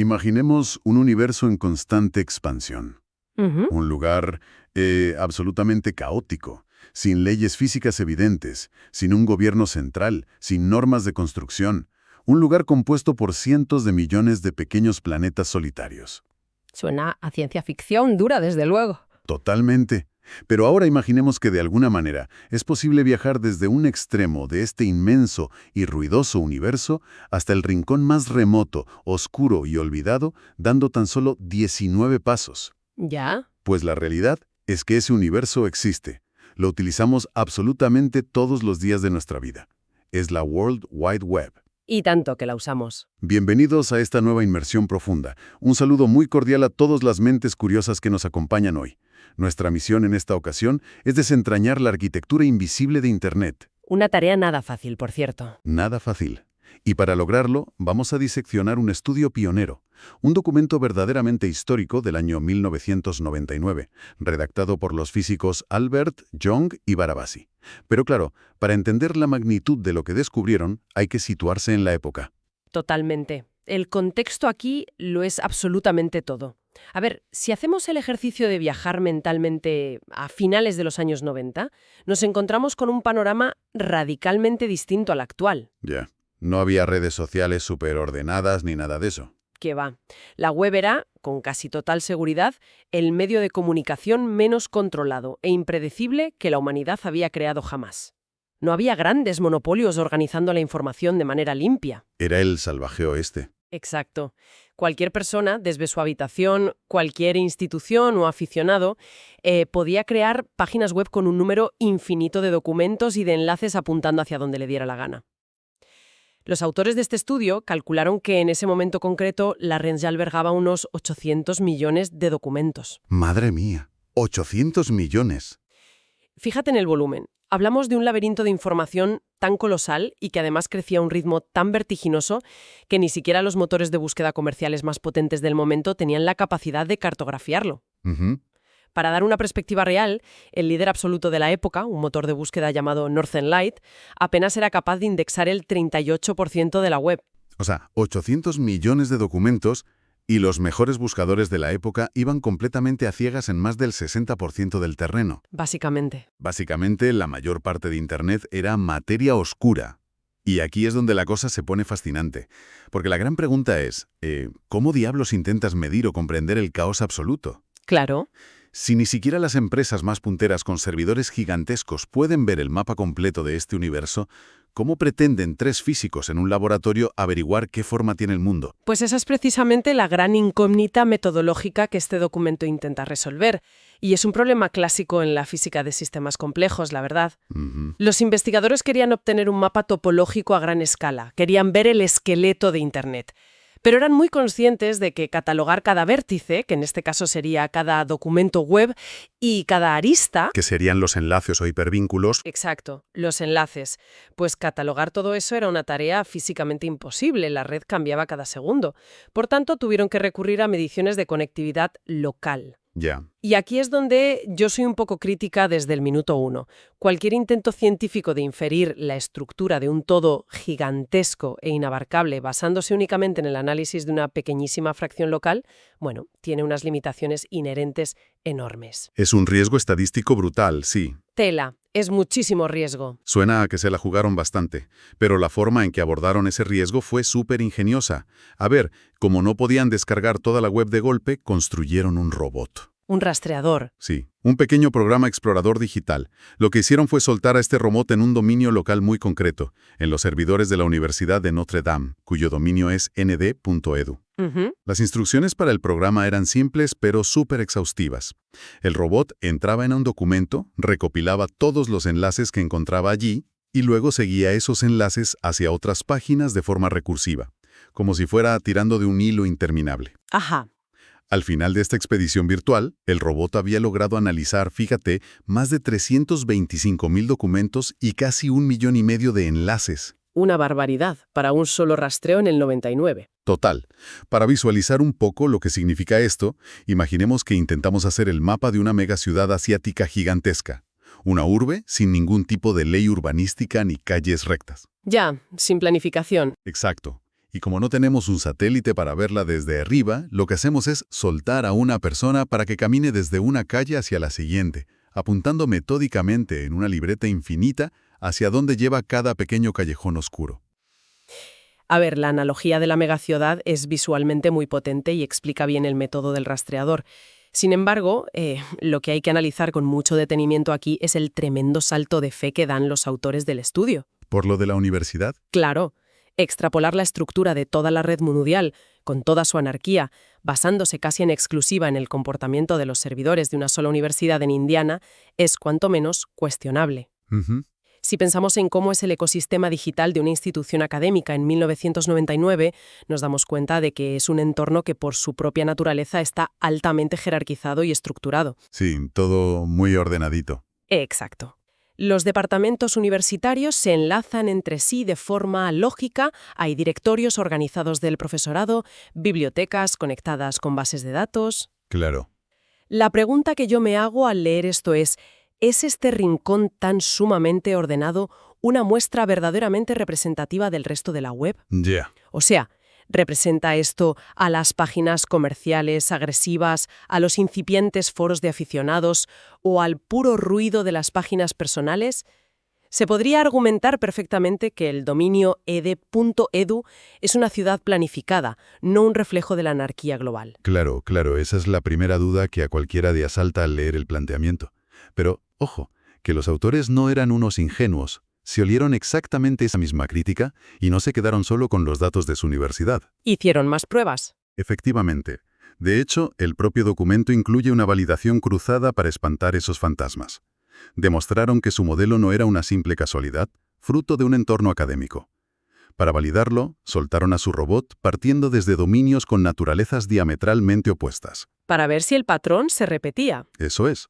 Imaginemos un universo en constante expansión. Ujú. Un lugar absolutamente caótico, sin leyes físicas evidentes, sin un gobierno central, sin normas de construcción. Un lugar compuesto por cientos de millones de pequeños planetas solitarios. Suena a ciencia ficción dura, desde luego. Totalmente. Pero ahora imaginemos que de alguna manera es posible viajar desde un extremo de este inmenso y ruidoso universo hasta el rincón más remoto, oscuro y olvidado, dando tan solo 19 pasos. ¿Ya? Pues la realidad es que ese universo existe. Lo utilizamos absolutamente todos los días de nuestra vida. Es la World Wide Web. Y tanto que la usamos. Bienvenidos a esta nueva inmersión profunda. Un saludo muy cordial a todas las mentes curiosas que nos acompañan hoy. Nuestra misión en esta ocasión es desentrañar la arquitectura invisible de Internet. Una tarea nada fácil, por cierto. Nada fácil. Y para lograrlo, vamos a diseccionar un estudio pionero, un documento verdaderamente histórico del año 1999, redactado por los físicos Albert, Young y Barabasi. Pero claro, para entender la magnitud de lo que descubrieron, hay que situarse en la época. Totalmente. El contexto aquí lo es absolutamente todo. A ver, si hacemos el ejercicio de viajar mentalmente a finales de los años 90, nos encontramos con un panorama radicalmente distinto al actual. Ya. No había redes sociales superordenadas ni nada de eso. Que va. La web era, con casi total seguridad, el medio de comunicación menos controlado e impredecible que la humanidad había creado jamás. No había grandes monopolios organizando la información de manera limpia. Era el salvaje oeste. Exacto. Cualquier persona, desde su habitación, cualquier institución o aficionado, podía crear páginas web con un número infinito de documentos y de enlaces apuntando hacia donde le diera la gana. Los autores de este estudio calcularon que en ese momento concreto la red ya albergaba unos 800 millones de documentos. Madre mía, 800 millones. Fíjate en el volumen. Hablamos de un laberinto de información tan colosal y que además crecía a un ritmo tan vertiginoso que ni siquiera los motores de búsqueda comerciales más potentes del momento tenían la capacidad de cartografiarlo. Ujú. Para dar una perspectiva real, el líder absoluto de la época, un motor de búsqueda llamado Northern Light, apenas era capaz de indexar el 38% de la web. O sea, 800 millones de documentos y los mejores buscadores de la época iban completamente a ciegas en más del 60% del terreno. Básicamente. Básicamente, la mayor parte de Internet era materia oscura. Y aquí es donde la cosa se pone fascinante. Porque la gran pregunta es, ¿cómo diablos intentas medir o comprender el caos absoluto? Claro. Si ni siquiera las empresas más punteras con servidores gigantescos pueden ver el mapa completo de este universo, ¿cómo pretenden tres físicos en un laboratorio averiguar qué forma tiene el mundo? Pues esa es precisamente la gran incógnita metodológica que este documento intenta resolver. Y es un problema clásico en la física de sistemas complejos, la verdad. Ujú. Los investigadores querían obtener un mapa topológico a gran escala, querían ver el esqueleto de Internet. Pero eran muy conscientes de que catalogar cada vértice, que en este caso sería cada documento web, y cada arista... Que serían los enlaces o hipervínculos. Exacto, los enlaces. Pues catalogar todo eso era una tarea físicamente imposible, la red cambiaba cada segundo. Por tanto, tuvieron que recurrir a mediciones de conectividad local. Ya. Y aquí es donde yo soy un poco crítica desde el minuto uno. Cualquier intento científico de inferir la estructura de un todo gigantesco e inabarcable basándose únicamente en el análisis de una pequeñísima fracción local, bueno, tiene unas limitaciones inherentes enormes. Es un riesgo estadístico brutal, sí. Tela, es muchísimo riesgo. Suena a que se la jugaron bastante, pero la forma en que abordaron ese riesgo fue súper ingeniosa. A ver, como no podían descargar toda la web de golpe, construyeron un robot. Un rastreador. Sí, un pequeño programa explorador digital. Lo que hicieron fue soltar a este robot en un dominio local muy concreto, en los servidores de la Universidad de Notre Dame, cuyo dominio es nd.edu. Ujú. Las instrucciones para el programa eran simples pero súper exhaustivas. El robot entraba en un documento, recopilaba todos los enlaces que encontraba allí y luego seguía esos enlaces hacia otras páginas de forma recursiva, como si fuera tirando de un hilo interminable. Ajá. Al final de esta expedición virtual, el robot había logrado analizar, fíjate, más de 325.000 documentos y casi 1,5 millones de enlaces. Una barbaridad para un solo rastreo en el 99. Total. Para visualizar un poco lo que significa esto, imaginemos que intentamos hacer el mapa de una megaciudad asiática gigantesca. Una urbe sin ningún tipo de ley urbanística ni calles rectas. Ya, sin planificación. Exacto. Y como no tenemos un satélite para verla desde arriba, lo que hacemos es soltar a una persona para que camine desde una calle hacia la siguiente, apuntando metódicamente en una libreta infinita hacia dónde lleva cada pequeño callejón oscuro. A ver, la analogía de la megaciudad es visualmente muy potente y explica bien el método del rastreador. Sin embargo, lo que hay que analizar con mucho detenimiento aquí es el tremendo salto de fe que dan los autores del estudio. ¿Por lo de la universidad? Claro, extrapolar la estructura de toda la red mundial, con toda su anarquía, basándose casi en exclusiva en el comportamiento de los servidores de una sola universidad en Indiana, es cuanto menos cuestionable. Ujú. Si pensamos en cómo es el ecosistema digital de una institución académica en 1999, nos damos cuenta de que es un entorno que por su propia naturaleza está altamente jerarquizado y estructurado. Sí, todo muy ordenadito. Exacto. Los departamentos universitarios se enlazan entre sí de forma lógica, hay directorios organizados del profesorado, bibliotecas conectadas con bases de datos. Claro. La pregunta que yo me hago al leer esto ¿es este rincón tan sumamente ordenado una muestra verdaderamente representativa del resto de la web? Ya. O sea, ¿representa esto a las páginas comerciales agresivas, a los incipientes foros de aficionados o al puro ruido de las páginas personales? Se podría argumentar perfectamente que el dominio ed.edu es una ciudad planificada, no un reflejo de la anarquía global. Claro, claro, esa es la primera duda que a cualquiera le asalta al leer el planteamiento. Pero, ojo, que los autores no eran unos ingenuos. Se olieron exactamente esa misma crítica y no se quedaron solo con los datos de su universidad. ¿Hicieron más pruebas? Efectivamente. De hecho, el propio documento incluye una validación cruzada para espantar esos fantasmas. Demostraron que su modelo no era una simple casualidad, fruto de un entorno académico. Para validarlo, soltaron a su robot partiendo desde dominios con naturalezas diametralmente opuestas. Para ver si el patrón se repetía. Eso es.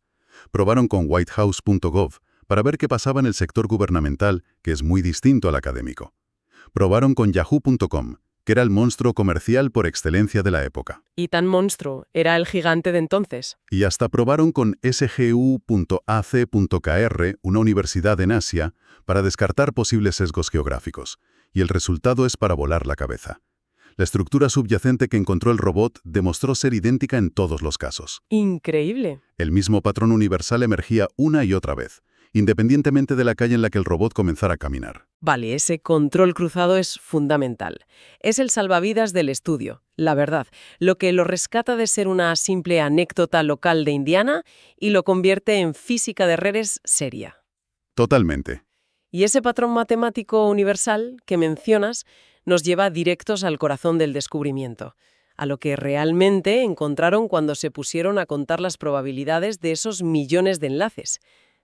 Probaron con whitehouse.gov para ver qué pasaba en el sector gubernamental, que es muy distinto al académico. Probaron con yahoo.com, que era el monstruo comercial por excelencia de la época. Y tan monstruo era el gigante de entonces. Y hasta probaron con sgu.ac.kr, una universidad en Asia, para descartar posibles sesgos geográficos. Y el resultado es para volar la cabeza. La estructura subyacente que encontró el robot demostró ser idéntica en todos los casos. Increíble. El mismo patrón universal emergía una y otra vez, independientemente de la calle en la que el robot comenzara a caminar. Vale, ese control cruzado es fundamental. Es el salvavidas del estudio, la verdad, lo que lo rescata de ser una simple anécdota local de Indiana y lo convierte en física de redes seria. Totalmente. Y ese patrón matemático universal que mencionas nos lleva directos al corazón del descubrimiento, a lo que realmente encontraron cuando se pusieron a contar las probabilidades de esos millones de enlaces.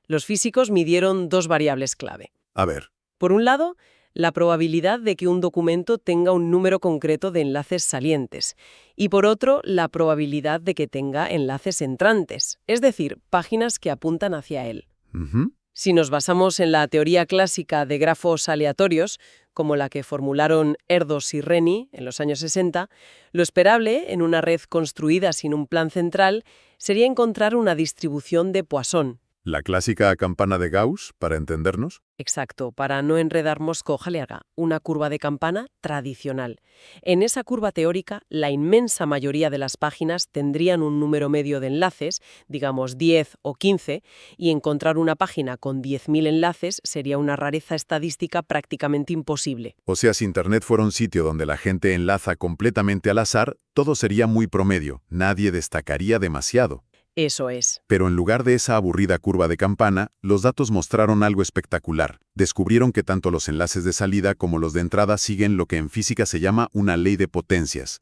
Los físicos midieron dos variables clave. A ver. Por un lado, la probabilidad de que un documento tenga un número concreto de enlaces salientes, y por otro, la probabilidad de que tenga enlaces entrantes, es decir, páginas que apuntan hacia él. Ujú. Si nos basamos en la teoría clásica de grafos aleatorios, como la que formularon Erdős y Renyi en los años 60, lo esperable, en una red construida sin un plan central, sería encontrar una distribución de Poisson. La clásica campana de Gauss, para entendernos. Exacto, para no enredarnos cojaleaga, una curva de campana tradicional. En esa curva teórica, la inmensa mayoría de las páginas tendrían un número medio de enlaces, digamos 10 o 15, y encontrar una página con 10.000 enlaces sería una rareza estadística prácticamente imposible. O sea, si Internet fuera un sitio donde la gente enlaza completamente al azar, todo sería muy promedio, nadie destacaría demasiado. Eso es. Pero en lugar de esa aburrida curva de campana, los datos mostraron algo espectacular. Descubrieron que tanto los enlaces de salida como los de entrada siguen lo que en física se llama una ley de potencias.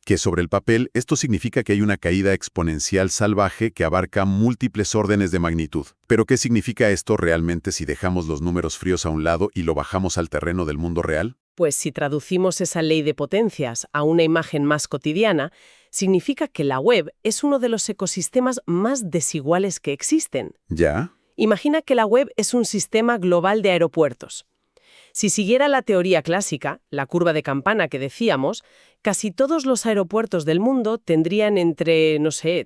Que sobre el papel, esto significa que hay una caída exponencial salvaje que abarca múltiples órdenes de magnitud. Pero ¿qué significa esto realmente si dejamos los números fríos a un lado y lo bajamos al terreno del mundo real? Pues si traducimos esa ley de potencias a una imagen más cotidiana, significa que la web es uno de los ecosistemas más desiguales que existen. ¿Ya? Imagina que la web es un sistema global de aeropuertos. Si siguiera la teoría clásica, la curva de campana que decíamos, casi todos los aeropuertos del mundo tendrían entre,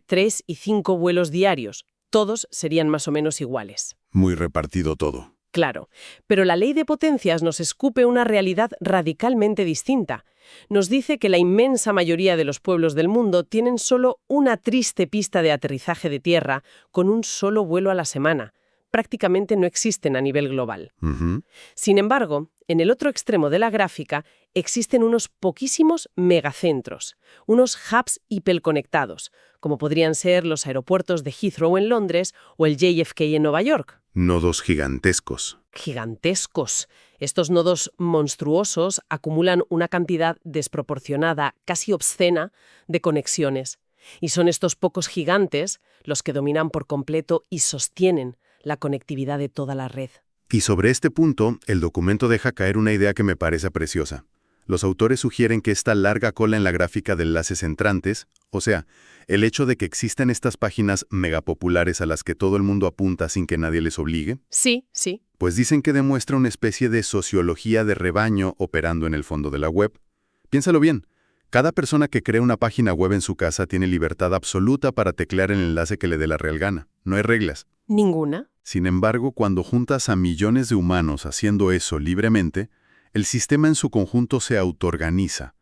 3 y 5 vuelos diarios. Todos serían más o menos iguales. Muy repartido todo. Claro, pero la ley de potencias nos escupe una realidad radicalmente distinta. Nos dice que la inmensa mayoría de los pueblos del mundo tienen solo una triste pista de aterrizaje de tierra con un solo vuelo a la semana. Prácticamente no existen a nivel global. Ujú. Sin embargo, en el otro extremo de la gráfica existen unos poquísimos megacentros, unos hubs hiperconectados, como podrían ser los aeropuertos de Heathrow en Londres o el JFK en Nueva York. Nodos gigantescos. Gigantescos. Estos nodos monstruosos acumulan una cantidad desproporcionada, casi obscena, de conexiones. Y son estos pocos gigantes los que dominan por completo y sostienen la conectividad de toda la red. Y sobre este punto, el documento deja caer una idea que me parece preciosa. Los autores sugieren que esta larga cola en la gráfica de enlaces entrantes, o sea, el hecho de que existan estas páginas megapopulares a las que todo el mundo apunta sin que nadie les obligue, Sí, sí. pues dicen que demuestra una especie de sociología de rebaño operando en el fondo de la web. Piénsalo bien, cada persona que crea una página web en su casa tiene libertad absoluta para teclear el enlace que le dé la real gana. No hay reglas. ¿Ninguna? Sin embargo, cuando juntas a millones de humanos haciendo eso libremente, el sistema en su conjunto se autoorganiza.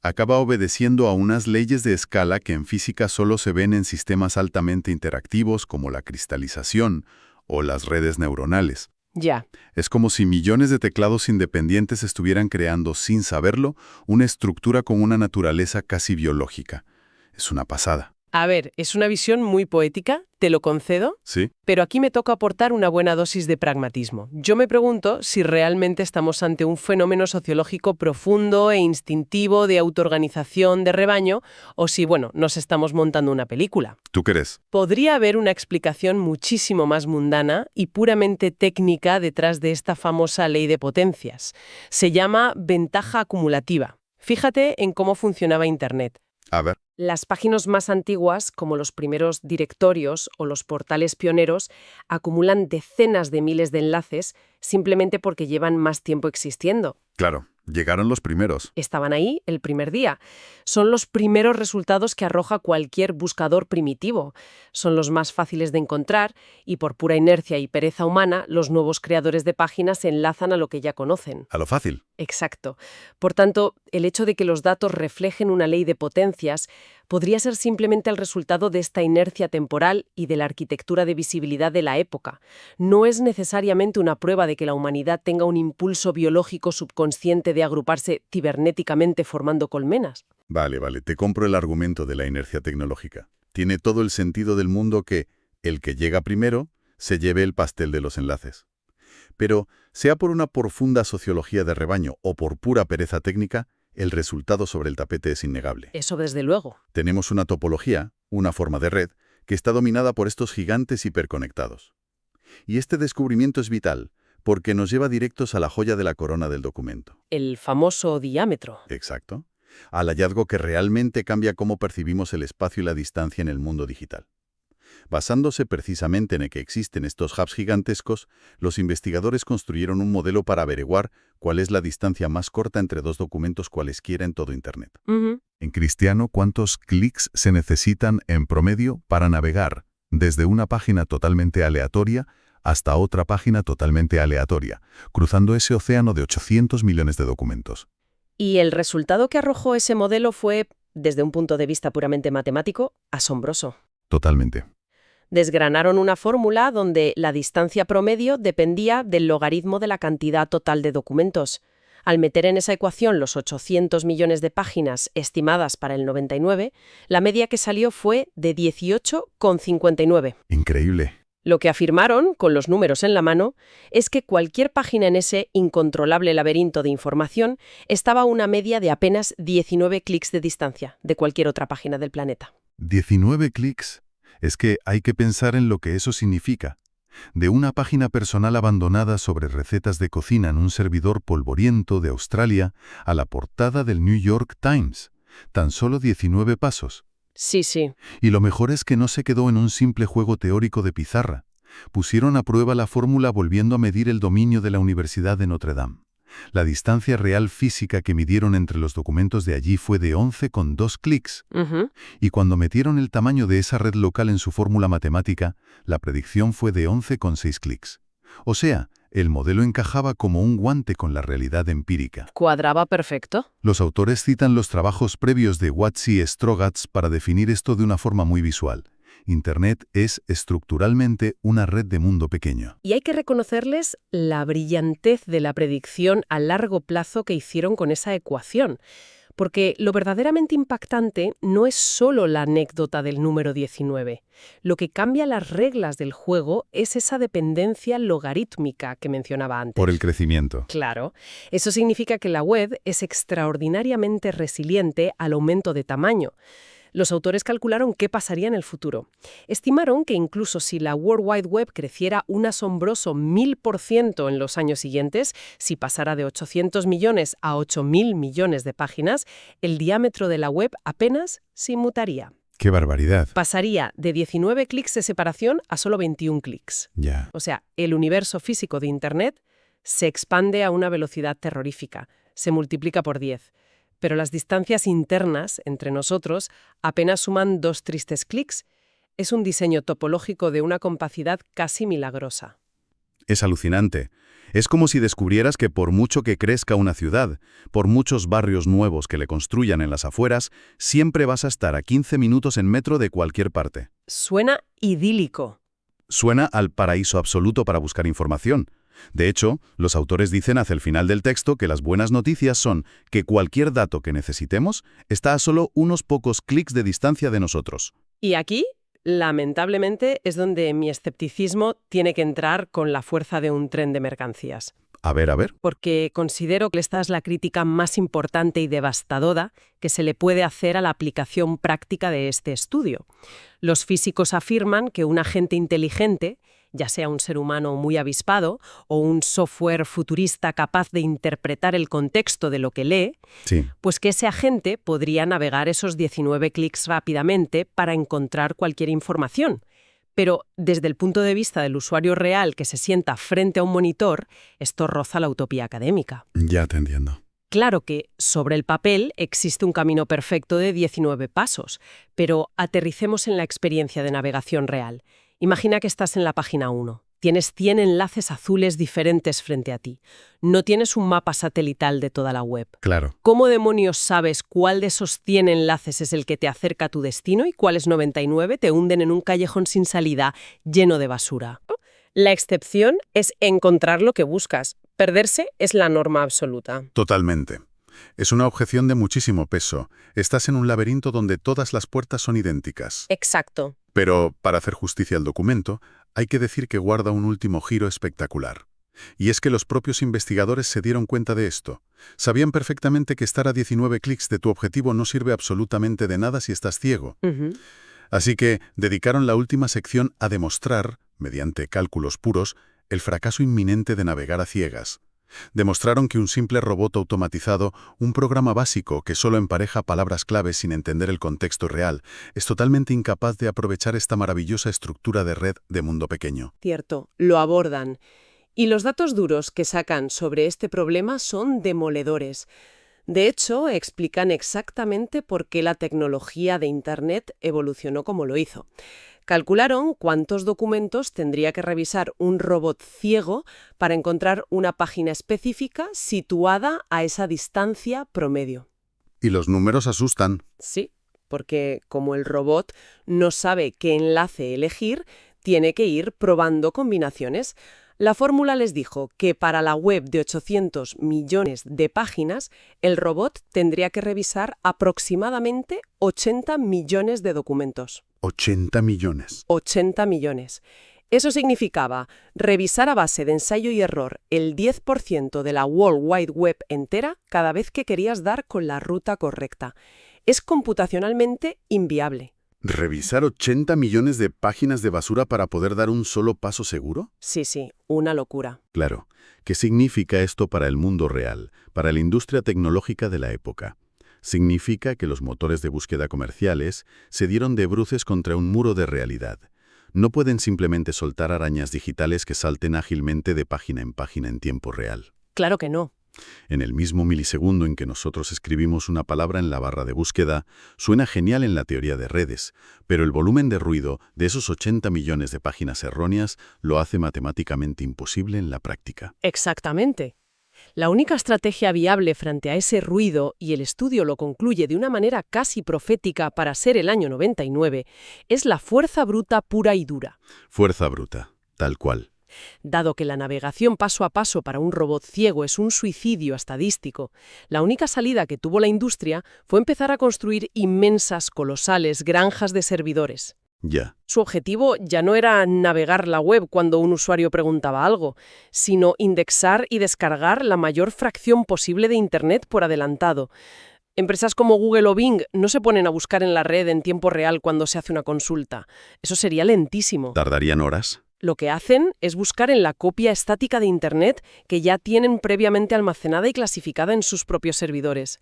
Acaba obedeciendo a unas leyes de escala que en física solo se ven en sistemas altamente interactivos como la cristalización o las redes neuronales. Ya. Es como si millones de teclados independientes estuvieran creando, sin saberlo, una estructura con una naturaleza casi biológica. Es una pasada. A ver, es una visión muy poética, te lo concedo, ¿Sí? pero aquí me toca aportar una buena dosis de pragmatismo. Yo me pregunto si realmente estamos ante un fenómeno sociológico profundo e instintivo de autoorganización de rebaño o si, bueno, nos estamos montando una película. ¿Tú crees? Podría haber una explicación muchísimo más mundana y puramente técnica detrás de esta famosa ley de potencias. Se llama ventaja acumulativa. Fíjate en cómo funcionaba Internet. A ver. Las páginas más antiguas, como los primeros directorios o los portales pioneros, acumulan decenas de miles de enlaces simplemente porque llevan más tiempo existiendo. Claro, llegaron los primeros. Estaban ahí el primer día. Son los primeros resultados que arroja cualquier buscador primitivo. Son los más fáciles de encontrar y por pura inercia y pereza humana, los nuevos creadores de páginas se enlazan a lo que ya conocen. A lo fácil. Exacto. Por tanto, el hecho de que los datos reflejen una ley de potencias podría ser simplemente el resultado de esta inercia temporal y de la arquitectura de visibilidad de la época. No es necesariamente una prueba de que la humanidad tenga un impulso biológico subconsciente de agruparse cibernéticamente formando colmenas. Vale, te compro el argumento de la inercia tecnológica. Tiene todo el sentido del mundo que el que llega primero se lleve el pastel de los enlaces. Pero, sea por una profunda sociología de rebaño o por pura pereza técnica, el resultado sobre el tapete es innegable. Eso desde luego. Tenemos una topología, una forma de red, que está dominada por estos gigantes hiperconectados. Y este descubrimiento es vital, porque nos lleva directos a la joya de la corona del documento. El famoso diámetro. Exacto. Al hallazgo que realmente cambia cómo percibimos el espacio y la distancia en el mundo digital. Basándose precisamente en el que existen estos hubs gigantescos, los investigadores construyeron un modelo para averiguar cuál es la distancia más corta entre dos documentos cualesquiera en todo Internet. En cristiano, ¿cuántos clics se necesitan en promedio para navegar desde una página totalmente aleatoria hasta otra página totalmente aleatoria, cruzando ese océano de 800 millones de documentos? Y el resultado que arrojó ese modelo fue, desde un punto de vista puramente matemático, asombroso. Totalmente. Desgranaron una fórmula donde la distancia promedio dependía del logaritmo de la cantidad total de documentos. Al meter en esa ecuación los 800 millones de páginas estimadas para el 99, la media que salió fue de 18,59. Increíble. Lo que afirmaron, con los números en la mano, es que cualquier página en ese incontrolable laberinto de información estaba a una media de apenas 19 clics de distancia de cualquier otra página del planeta. 19 clics. Es que hay que pensar en lo que eso significa. De una página personal abandonada sobre recetas de cocina en un servidor polvoriento de Australia a la portada del New York Times. Tan solo 19 pasos. Sí, sí. Y lo mejor es que no se quedó en un simple juego teórico de pizarra. Pusieron a prueba la fórmula volviendo a medir el dominio de la Universidad de Notre Dame. La distancia real física que midieron entre los documentos de allí fue de 11,2 clics. Y cuando metieron el tamaño de esa red local en su fórmula matemática, la predicción fue de 11,6 clics. O sea, El modelo encajaba como un guante con la realidad empírica. Cuadraba perfecto. Los autores citan los trabajos previos de Watts y Strogatz para definir esto de una forma muy visual. Internet es estructuralmente una red de mundo pequeño. Y hay que reconocerles la brillantez de la predicción a largo plazo que hicieron con esa ecuación. Porque lo verdaderamente impactante no es solo la anécdota del número 19. Lo que cambia las reglas del juego es esa dependencia logarítmica que mencionaba antes. Por el crecimiento. Claro. Eso significa que la web es extraordinariamente resiliente al aumento de tamaño. Los autores calcularon qué pasaría en el futuro. Estimaron que incluso si la World Wide Web creciera un asombroso 1000% en los años siguientes, si pasara de 800 millones a 8.000 millones de páginas, el diámetro de la web apenas se inmutaría. ¡Qué barbaridad! Pasaría de 19 clics de separación a solo 21 clics. Ya. O sea, el universo físico de Internet se expande a una velocidad terrorífica, se multiplica por 10. Pero las distancias internas entre nosotros apenas suman 2 tristes clics. Es un diseño topológico de una compacidad casi milagrosa. Es alucinante. Es como si descubrieras que por mucho que crezca una ciudad, por muchos barrios nuevos que le construyan en las afueras, siempre vas a estar a 15 minutos en metro de cualquier parte. Suena idílico. Suena al paraíso absoluto para buscar información. De hecho, los autores dicen hacia el final del texto que las buenas noticias son que cualquier dato que necesitemos está a solo unos pocos clics de distancia de nosotros. Y aquí, lamentablemente, es donde mi escepticismo tiene que entrar con la fuerza de un tren de mercancías. A ver. Porque considero que esta es la crítica más importante y devastadora que se le puede hacer a la aplicación práctica de este estudio. Los físicos afirman que un agente inteligente, ya sea un ser humano muy avispado o un software futurista capaz de interpretar el contexto de lo que lee, Sí. pues que ese agente podría navegar esos 19 clics rápidamente para encontrar cualquier información. Pero desde el punto de vista del usuario real que se sienta frente a un monitor, esto roza la utopía académica. Ya te entiendo. Claro que sobre el papel existe un camino perfecto de 19 pasos, pero aterricemos en la experiencia de navegación real. Imagina que estás en la página 1. Tienes 100 enlaces azules diferentes frente a ti. No tienes un mapa satelital de toda la web. Claro. ¿Cómo demonios sabes cuál de esos 100 enlaces es el que te acerca a tu destino y cuáles 99 te hunden en un callejón sin salida lleno de basura? La excepción es encontrar lo que buscas. Perderse es la norma absoluta. Totalmente. Es una objeción de muchísimo peso. Estás en un laberinto donde todas las puertas son idénticas. Exacto. Pero, para hacer justicia al documento, hay que decir que guarda un último giro espectacular. Y es que los propios investigadores se dieron cuenta de esto. Sabían perfectamente que estar a 19 clics de tu objetivo no sirve absolutamente de nada si estás ciego. Así que dedicaron la última sección a demostrar, mediante cálculos puros, el fracaso inminente de navegar a ciegas. Demostraron que un simple robot automatizado, un programa básico que solo empareja palabras claves sin entender el contexto real, es totalmente incapaz de aprovechar esta maravillosa estructura de red de mundo pequeño. Cierto, lo abordan. Y los datos duros que sacan sobre este problema son demoledores. De hecho, explican exactamente por qué la tecnología de Internet evolucionó como lo hizo. Calcularon cuántos documentos tendría que revisar un robot ciego para encontrar una página específica situada a esa distancia promedio. Y los números asustan. Sí, porque como el robot no sabe qué enlace elegir, tiene que ir probando combinaciones. La fórmula les dijo que para la web de 800 millones de páginas, el robot tendría que revisar aproximadamente 80 millones de documentos. 80 millones. 80 millones. Eso significaba revisar a base de ensayo y error el 10% de la World Wide Web entera cada vez que querías dar con la ruta correcta. Es computacionalmente inviable. ¿Revisar 80 millones de páginas de basura para poder dar un solo paso seguro? Sí, una locura. Claro. ¿Qué significa esto para el mundo real, para la industria tecnológica de la época? Significa que los motores de búsqueda comerciales se dieron de bruces contra un muro de realidad. No pueden simplemente soltar arañas digitales que salten ágilmente de página en tiempo real. Claro que no. En el mismo milisegundo en que nosotros escribimos una palabra en la barra de búsqueda, suena genial en la teoría de redes, pero el volumen de ruido de esos 80 millones de páginas erróneas lo hace matemáticamente imposible en la práctica. Exactamente. La única estrategia viable frente a ese ruido, y el estudio lo concluye de una manera casi profética para ser el año 99, es la fuerza bruta pura y dura. Fuerza bruta, tal cual. Dado que la navegación paso a paso para un robot ciego es un suicidio estadístico, la única salida que tuvo la industria fue empezar a construir inmensas, colosales granjas de servidores. Ya. Su objetivo ya no era navegar la web cuando un usuario preguntaba algo, sino indexar y descargar la mayor fracción posible de Internet por adelantado. Empresas como Google o Bing no se ponen a buscar en la red en tiempo real cuando se hace una consulta. Eso sería lentísimo. ¿Tardarían horas? Lo que hacen es buscar en la copia estática de Internet que ya tienen previamente almacenada y clasificada en sus propios servidores.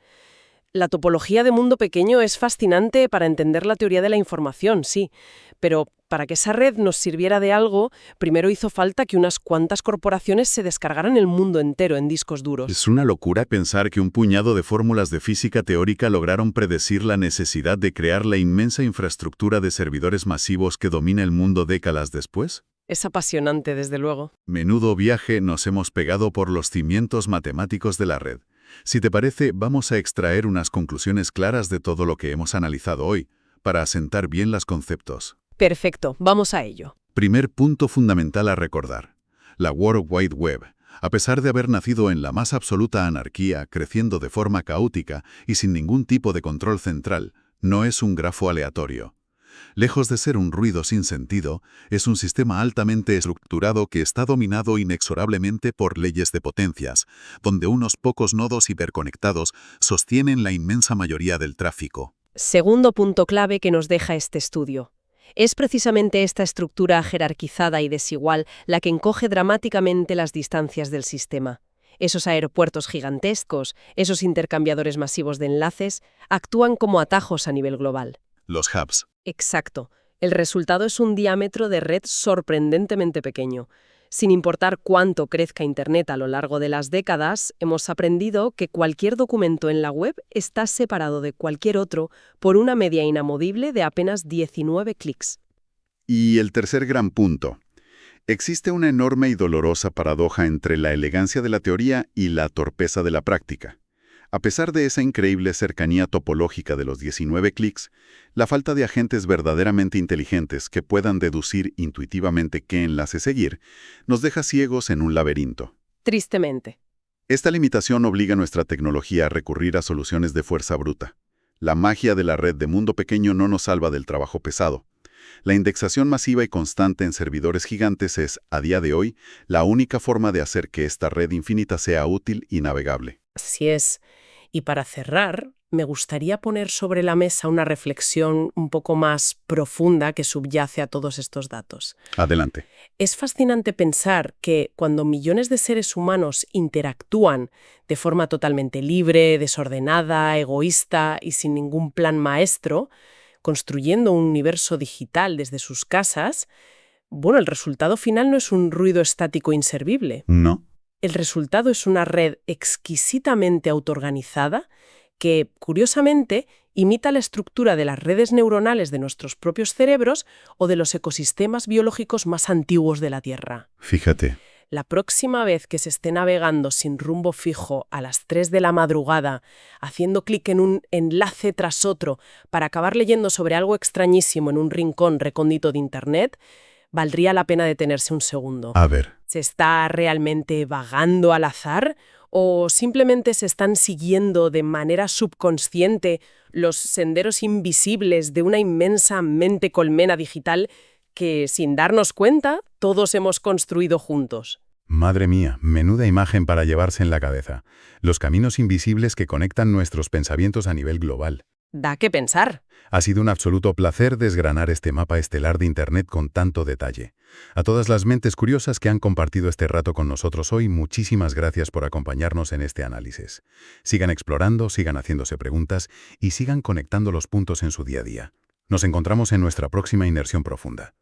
La topología de mundo pequeño es fascinante para entender la teoría de la información, sí, pero para que esa red nos sirviera de algo, primero hizo falta que unas cuantas corporaciones se descargaran el mundo entero en discos duros. Es una locura pensar que un puñado de fórmulas de física teórica lograron predecir la necesidad de crear la inmensa infraestructura de servidores masivos que domina el mundo décadas después. Es apasionante, desde luego. Menudo viaje nos hemos pegado por los cimientos matemáticos de la red. Si te parece, vamos a extraer unas conclusiones claras de todo lo que hemos analizado hoy, para asentar bien los conceptos. Perfecto, vamos a ello. Primer punto fundamental a recordar. La World Wide Web, a pesar de haber nacido en la más absoluta anarquía, creciendo de forma caótica y sin ningún tipo de control central, no es un grafo aleatorio. Lejos de ser un ruido sin sentido, es un sistema altamente estructurado que está dominado inexorablemente por leyes de potencias, donde unos pocos nodos hiperconectados sostienen la inmensa mayoría del tráfico. Segundo punto clave que nos deja este estudio. Es precisamente esta estructura jerarquizada y desigual la que encoge dramáticamente las distancias del sistema. Esos aeropuertos gigantescos, esos intercambiadores masivos de enlaces, actúan como atajos a nivel global. Los hubs. Exacto. El resultado es un diámetro de red sorprendentemente pequeño. Sin importar cuánto crezca Internet a lo largo de las décadas, hemos aprendido que cualquier documento en la web está separado de cualquier otro por una media inamovible de apenas 19 clics. Y el tercer gran punto. Existe una enorme y dolorosa paradoja entre la elegancia de la teoría y la torpeza de la práctica. A pesar de esa increíble cercanía topológica de los 19 clics, la falta de agentes verdaderamente inteligentes que puedan deducir intuitivamente qué enlace seguir, nos deja ciegos en un laberinto. Tristemente. Esta limitación obliga a nuestra tecnología a recurrir a soluciones de fuerza bruta. La magia de la red de mundo pequeño no nos salva del trabajo pesado. La indexación masiva y constante en servidores gigantes es, a día de hoy, la única forma de hacer que esta red infinita sea útil y navegable. Así es. Y para cerrar, me gustaría poner sobre la mesa una reflexión un poco más profunda que subyace a todos estos datos. Adelante. Es fascinante pensar que cuando millones de seres humanos interactúan de forma totalmente libre, desordenada, egoísta y sin ningún plan maestro, construyendo un universo digital desde sus casas, bueno, el resultado final no es un ruido estático inservible. No. El resultado es una red exquisitamente autoorganizada que, curiosamente, imita la estructura de las redes neuronales de nuestros propios cerebros o de los ecosistemas biológicos más antiguos de la Tierra. Fíjate. La próxima vez que se esté navegando sin rumbo fijo a las 3 de la madrugada, haciendo clic en un enlace tras otro para acabar leyendo sobre algo extrañísimo en un rincón recóndito de Internet, valdría la pena detenerse un segundo. A ver. ¿Se está realmente vagando al azar? ¿O simplemente se están siguiendo de manera subconsciente los senderos invisibles de una inmensa mente colmena digital que, sin darnos cuenta, todos hemos construido juntos? Madre mía, menuda imagen para llevarse en la cabeza. Los caminos invisibles que conectan nuestros pensamientos a nivel global. Da que pensar. Ha sido un absoluto placer desgranar este mapa estelar de Internet con tanto detalle. A todas las mentes curiosas que han compartido este rato con nosotros hoy, muchísimas gracias por acompañarnos en este análisis. Sigan explorando, sigan haciéndose preguntas y sigan conectando los puntos en su día a día. Nos encontramos en nuestra próxima inmersión profunda.